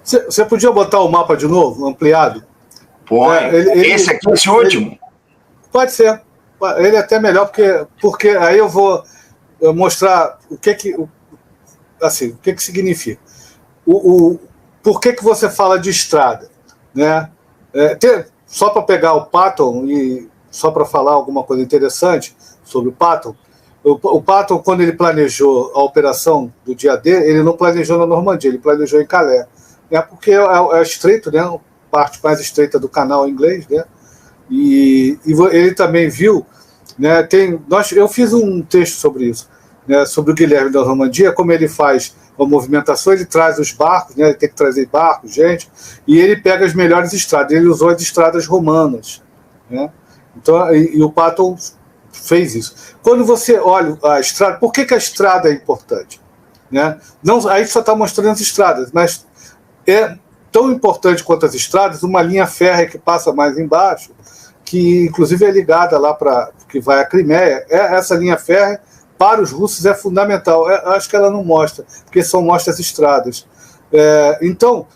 Você podia botar o mapa de novo, ampliado? Põe. Esse aqui, esse último? Pode ser. Ele é até melhor, porque aí eu vou mostrar o que significa. Por que você fala de estrada? Né? Só para pegar o Patton e só para falar alguma coisa interessante sobre o Patton, o Patton, quando ele planejou a operação do dia D, ele não planejou na Normandia, ele planejou em Calais. Porque é estreito, né? A parte mais estreita do canal inglês, né? E ele também viu, né? Eu fiz um texto sobre isso, né? Sobre o Guilherme da Normandia, como ele faz a movimentação, ele traz os barcos, né? Ele tem que trazer barcos, gente, e ele pega as melhores estradas. Ele usou as estradas romanas, né? Então, e o Patton fez isso. Quando você olha a estrada, por que a estrada é importante? Né? Não, aí só está mostrando as estradas, mas é tão importante quanto as estradas uma linha férrea que passa mais embaixo, que inclusive é ligada lá que vai à Crimeia. Essa linha férrea, para os russos, é fundamental. Acho que ela não mostra, porque mostra as estradas. Então,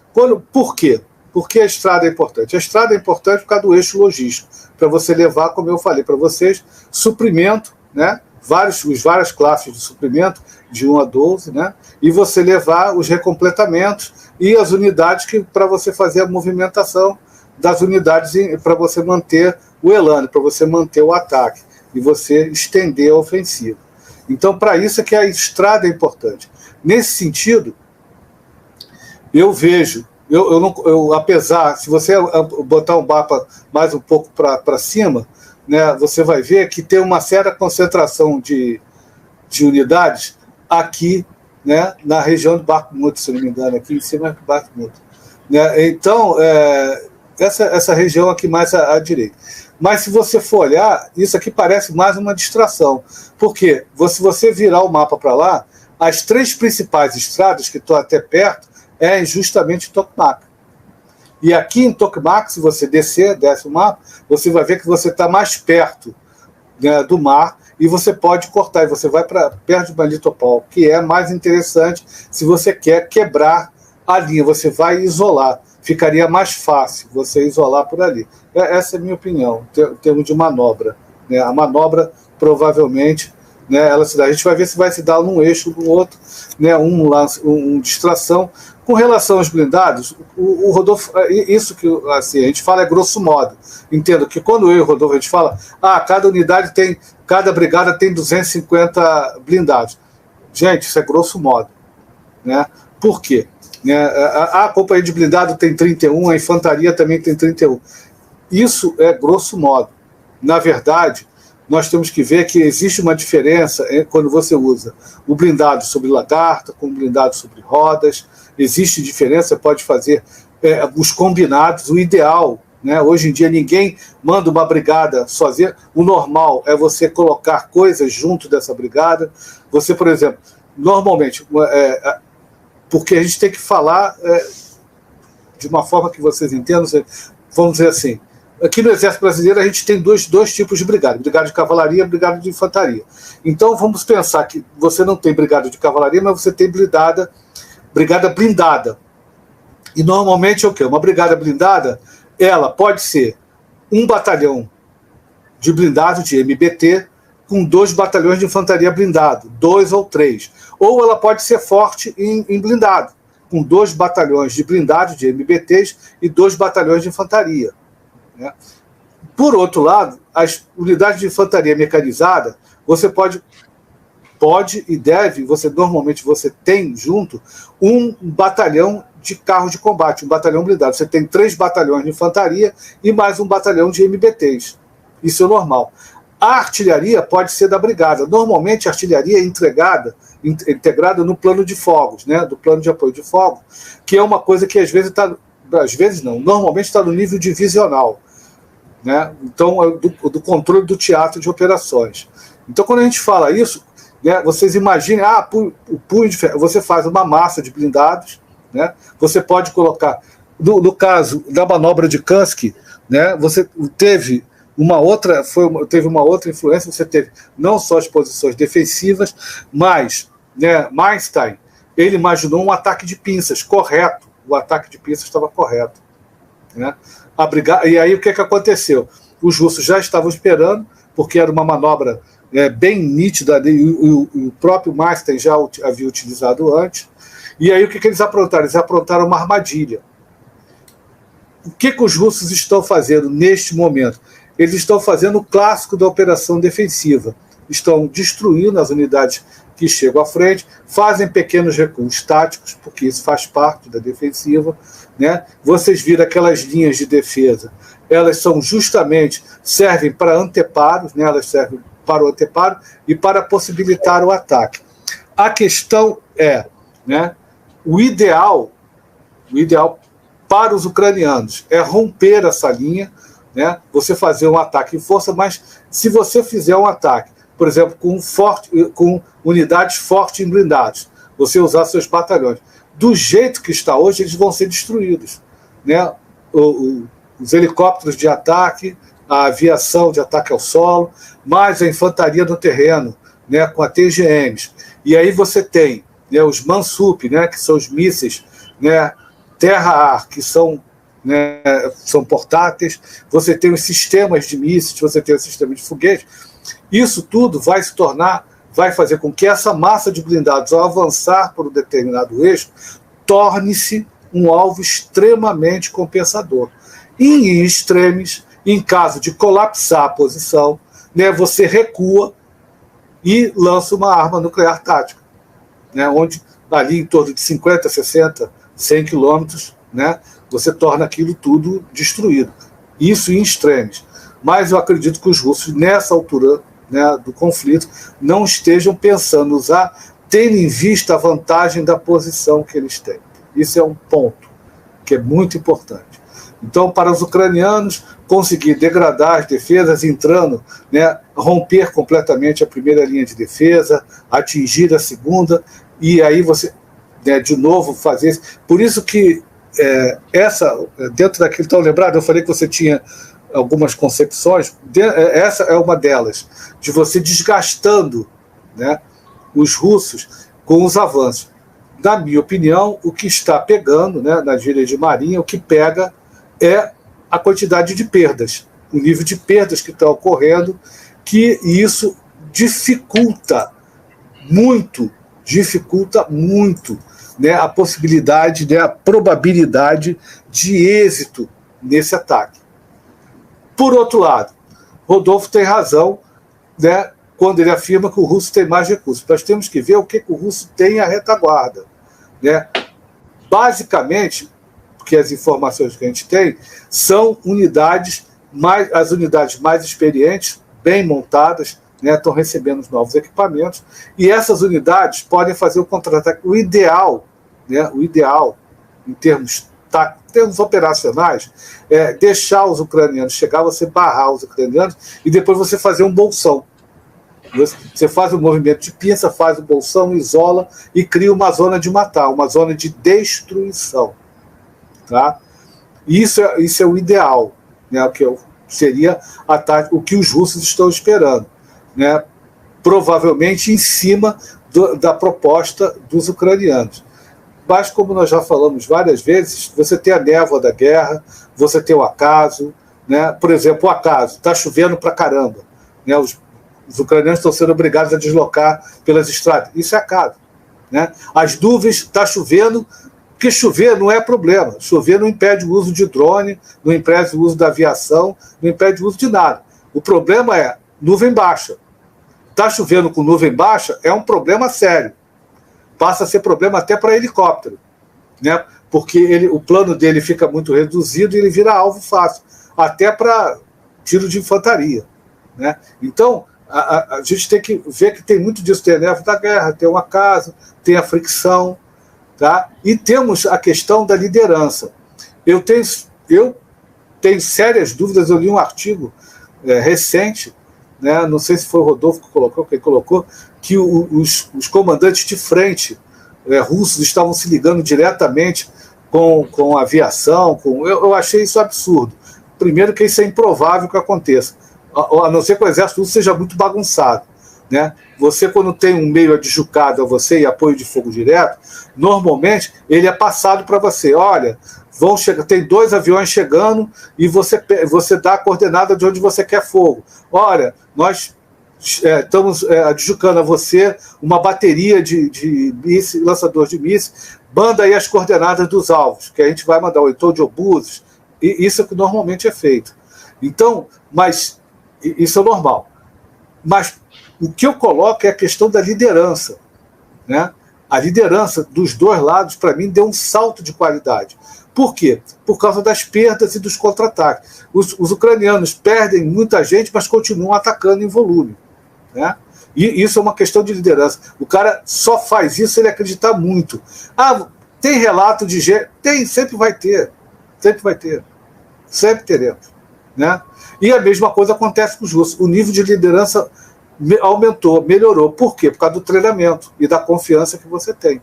por quê? Por que a estrada é importante? A estrada é importante por causa do eixo logístico, para você levar, como eu falei para vocês, suprimento, né? Várias classes de suprimento, de 1 a 12, né? E você levar os recompletamentos e as unidades para você fazer a movimentação das unidades, para você manter o elan, para você manter o ataque e você estender a ofensiva. Então, para isso é que a estrada é importante. Nesse sentido, eu vejo, apesar, se você botar o mapa mais um pouco para cima, né, você vai ver que tem uma certa concentração de unidades aqui, né, na região de Bakhmut, se não me engano, aqui em cima de Bakhmut. Né? Então, essa região aqui mais à direita. Mas se você for olhar, isso aqui parece mais uma distração. Porque se você virar o mapa para lá, as 3 principais estradas que estão até perto é justamente Tokmak. E aqui em Tokmak, se você desce o mapa, você vai ver que você está mais perto, né, do mar, e você pode cortar, e você vai para perto de Melitopol, que é mais interessante se você quer quebrar a linha, você vai isolar. Ficaria mais fácil você isolar por ali. Essa é a minha opinião, em termos de manobra. Né? A manobra, provavelmente, né, a gente vai ver se vai se dar num eixo ou no outro, né, distração. Com relação aos blindados, o Rodolfo, isso que assim, a gente fala é grosso modo. Entendo que quando eu e o Rodolfo a gente fala, cada brigada tem 250 blindados. Gente, isso é grosso modo. Né? Por quê? Né? A companhia de blindado tem 31, a infantaria também tem 31. Isso é grosso modo. Na verdade, nós temos que ver que existe uma diferença quando você usa o blindado sobre lagarta com o blindado sobre rodas. Existe diferença, pode fazer os combinados, o ideal. Né? Hoje em dia ninguém manda uma brigada sozinha. O normal é você colocar coisas junto dessa brigada. Você, por exemplo, normalmente, porque a gente tem que falar de uma forma que vocês entendam, vamos dizer assim, aqui no Exército Brasileiro a gente tem dois tipos de brigada de cavalaria e brigada de infantaria. Então vamos pensar que você não tem brigada de cavalaria, mas você tem brigada blindada. E normalmente é o quê? Uma brigada blindada, ela pode ser um batalhão de blindado, de MBT, com 2 batalhões de infantaria blindado, 2 ou 3. Ou ela pode ser forte em blindado, com 2 batalhões de blindado, de MBTs, e 2 batalhões de infantaria. Né? Por outro lado, as unidades de infantaria mecanizada, você pode e deve, normalmente você tem junto um batalhão de carros de combate, um batalhão blindado. Você tem 3 batalhões de infantaria e mais um batalhão de MBTs. Isso é normal. A artilharia pode ser da brigada. Normalmente a artilharia é integrada no plano de fogos, né? Do plano de apoio de fogo, que é uma coisa que normalmente está no nível divisional. Né? Então, do controle do teatro de operações. Então, quando a gente fala isso, né, vocês imaginem, o punho de ferro, você faz uma massa de blindados, né? Você pode colocar, no caso da manobra de Kursk, né, você teve uma outra influência, você teve não só as posições defensivas, mas, né, Manstein, ele imaginou um ataque de pinças correto, o ataque de pinça estava correto. Né? E aí o que aconteceu? Os russos já estavam esperando, porque era uma manobra bem nítida, e o próprio Manstein já havia utilizado antes. E aí o que eles aprontaram? Eles aprontaram uma armadilha. O que os russos estão fazendo neste momento? Eles estão fazendo o clássico da operação defensiva. Estão destruindo as unidades que chegam à frente, fazem pequenos recuos táticos, porque isso faz parte da defensiva. Né? Vocês viram aquelas linhas de defesa, elas são justamente, servem para anteparos, né? Elas servem para o anteparo e para possibilitar o ataque. A questão é, né, o ideal para os ucranianos é romper essa linha, né, você fazer um ataque em força, mas se você fizer um ataque, por exemplo, com unidades fortes em blindados, você usar seus batalhões, do jeito que está hoje, eles vão ser destruídos. Né? Os helicópteros de ataque, a aviação de ataque ao solo, mais a infantaria no terreno, né, com a TGMs. E aí você tem, né, os Mansup, né, que são os mísseis, né, terra-ar, que são, né, são portáteis, você tem os sistemas de mísseis, você tem o sistema de foguete. Isso tudo vai fazer com que essa massa de blindados, ao avançar por um determinado eixo, torne-se um alvo extremamente compensador. E em extremes, em caso de colapsar a posição, né, você recua e lança uma arma nuclear tática, né, onde ali em torno de 50, 60, 100 quilômetros, né, você torna aquilo tudo destruído. Isso em extremes. Mas eu acredito que os russos, nessa altura, né, do conflito, não estejam pensando usar, tendo em vista a vantagem da posição que eles têm. Isso é um ponto que é muito importante. Então, para os ucranianos, conseguir degradar as defesas, entrando, né, romper completamente a primeira linha de defesa, atingir a segunda, e aí você, né, de novo, fazer isso. Por isso que dentro daquilo, estão lembrado, eu falei que você tinha algumas concepções, essa é uma delas, de você desgastando, né, os russos com os avanços. Na minha opinião, o que está pegando, né, na gíria de marinha, o que pega é a quantidade de perdas, o nível de perdas que está ocorrendo, que isso dificulta muito, né, a possibilidade, né, a probabilidade de êxito nesse ataque. Por outro lado, Rodolfo tem razão, né, quando ele afirma que o russo tem mais recursos. Nós temos que ver o que o russo tem à retaguarda. Né? Basicamente, porque as informações que a gente tem são as unidades mais experientes, bem montadas, né, estão recebendo os novos equipamentos, e essas unidades podem fazer o contra-ataque. O ideal, em termos operacionais, é deixar os ucranianos chegar, você barrar os ucranianos, e depois você fazer um bolsão. Você faz o movimento de pinça, faz o bolsão, isola e cria uma zona de matar, uma zona de destruição. Tá? Isso é o ideal, né? O que seria o que os russos estão esperando, né? Provavelmente em cima da proposta dos ucranianos. Mas, como nós já falamos várias vezes, você tem a névoa da guerra, você tem o acaso, né? Por exemplo, o acaso, está chovendo pra caramba, né? Os ucranianos estão sendo obrigados a deslocar pelas estradas. Isso é acaso. Né? As nuvens, está chovendo, porque chover não é problema. Chover não impede o uso de drone, não impede o uso da aviação, não impede o uso de nada. O problema é nuvem baixa. Está chovendo com nuvem baixa é um problema sério. Passa a ser problema até para helicóptero. Né? Porque o plano dele fica muito reduzido e ele vira alvo fácil. Até para tiro de infantaria. Né? Então, a gente tem que ver que tem muito disso, tem a névoa da guerra, tem o acaso, tem a fricção, tá? E temos a questão da liderança. Eu tenho sérias dúvidas, eu li um artigo recente, né, não sei se foi o Rodolfo quem colocou, que os comandantes de frente russos estavam se ligando diretamente com a aviação, eu achei isso absurdo. Primeiro que isso é improvável que aconteça, a não ser que o exército russo seja muito bagunçado. né? Você, quando tem um meio adjudicado a você e apoio de fogo direto, normalmente ele é passado para você. Olha, tem 2 aviões chegando e você dá a coordenada de onde você quer fogo. Olha, nós estamos adjudicando a você uma bateria de mísseis, lançadores de mísseis, manda aí as coordenadas dos alvos, que a gente vai mandar, ou então de obuses, e isso é o que normalmente é feito. Então, mas isso é normal. Mas o que eu coloco é a questão da liderança, né? A liderança dos 2 lados, para mim, deu um salto de qualidade. Por quê? Por causa das perdas e dos contra-ataques. Os ucranianos perdem muita gente, mas continuam atacando em volume, né? E isso é uma questão de liderança. O cara só faz isso se ele acreditar muito. Tem relato de gente? Tem, sempre vai ter. Sempre vai ter. Sempre teremos, né? E a mesma coisa acontece com os russos. O nível de liderança aumentou, melhorou. Por quê? Por causa do treinamento e da confiança que você tem.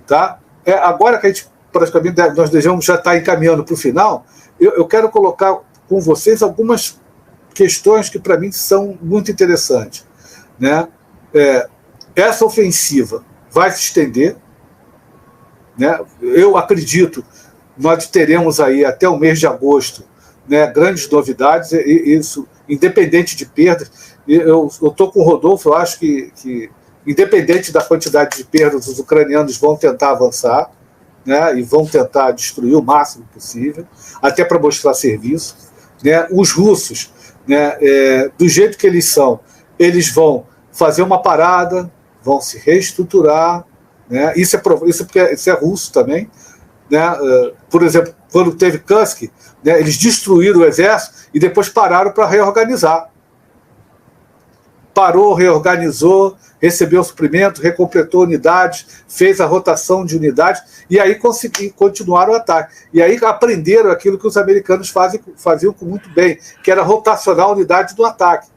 Tá? Agora que a gente praticamente nós devemos já estar encaminhando para o final, eu quero colocar com vocês algumas questões que para mim são muito interessantes, né? Essa ofensiva vai se estender, né? Eu acredito nós teremos aí até o mês de agosto, né, grandes novidades, e isso independente de perdas. Eu estou com o Rodolfo, eu acho que independente da quantidade de perdas, os ucranianos vão tentar avançar, né, e vão tentar destruir o máximo possível, até para mostrar serviço, né? Os russos, né, do jeito que eles são, eles vão fazer uma parada, vão se reestruturar, né? Isso é russo também, né? Por exemplo, quando teve Kursk, né, eles destruíram o exército e depois pararam para reorganizar. Parou, reorganizou, recebeu suprimento, recompletou unidades, fez a rotação de unidades e aí continuaram o ataque. E aí aprenderam aquilo que os americanos faziam muito bem, que era rotacionar a unidade do ataque,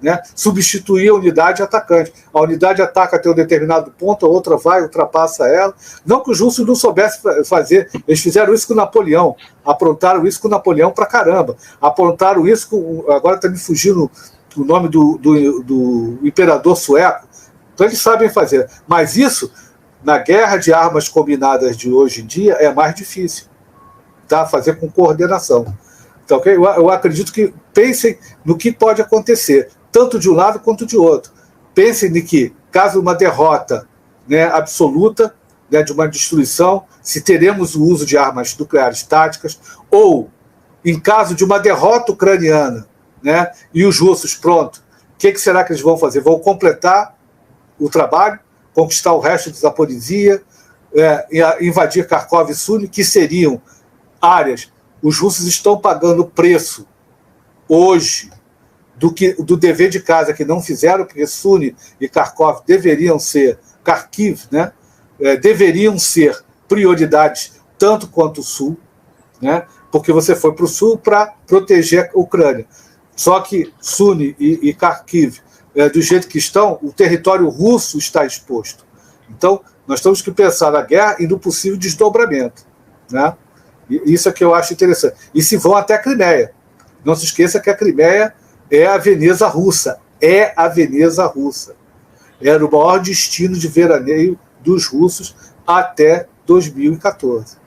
né? Substituir a unidade atacante. A unidade ataca até um determinado ponto, a outra vai, ultrapassa ela. Não que os russos não soubessem fazer, eles fizeram isso com Napoleão, aprontaram isso com Napoleão pra caramba, aprontaram isso com, agora está me fugindo o nome do imperador sueco. Então eles sabem fazer, mas isso na guerra de armas combinadas de hoje em dia é mais difícil, tá? Fazer com coordenação. Então, okay? Eu acredito que pensem no que pode acontecer, tanto de um lado quanto de outro. Pensem em que, caso uma derrota, né, absoluta, né, de uma destruição, se teremos o uso de armas nucleares táticas, ou, em caso de uma derrota ucraniana, né, e os russos, pronto, o que será que eles vão fazer? Vão completar o trabalho, conquistar o resto de Zaporizhia, invadir Kharkov e Sumi, que seriam áreas. Os russos estão pagando o preço hoje do dever de casa que não fizeram, porque Sumi e Kharkov deveriam ser, Kharkiv, né, deveriam ser prioridades tanto quanto o Sul, né, porque você foi para o Sul para proteger a Ucrânia. Só que Sumi e Kharkiv, do jeito que estão, o território russo está exposto. Então, nós temos que pensar na guerra e no possível desdobramento, né? Isso é que eu acho interessante. E se vão até a Crimeia. Não se esqueça que a Crimeia é a Veneza russa. É a Veneza russa. Era o maior destino de veraneio dos russos até 2014.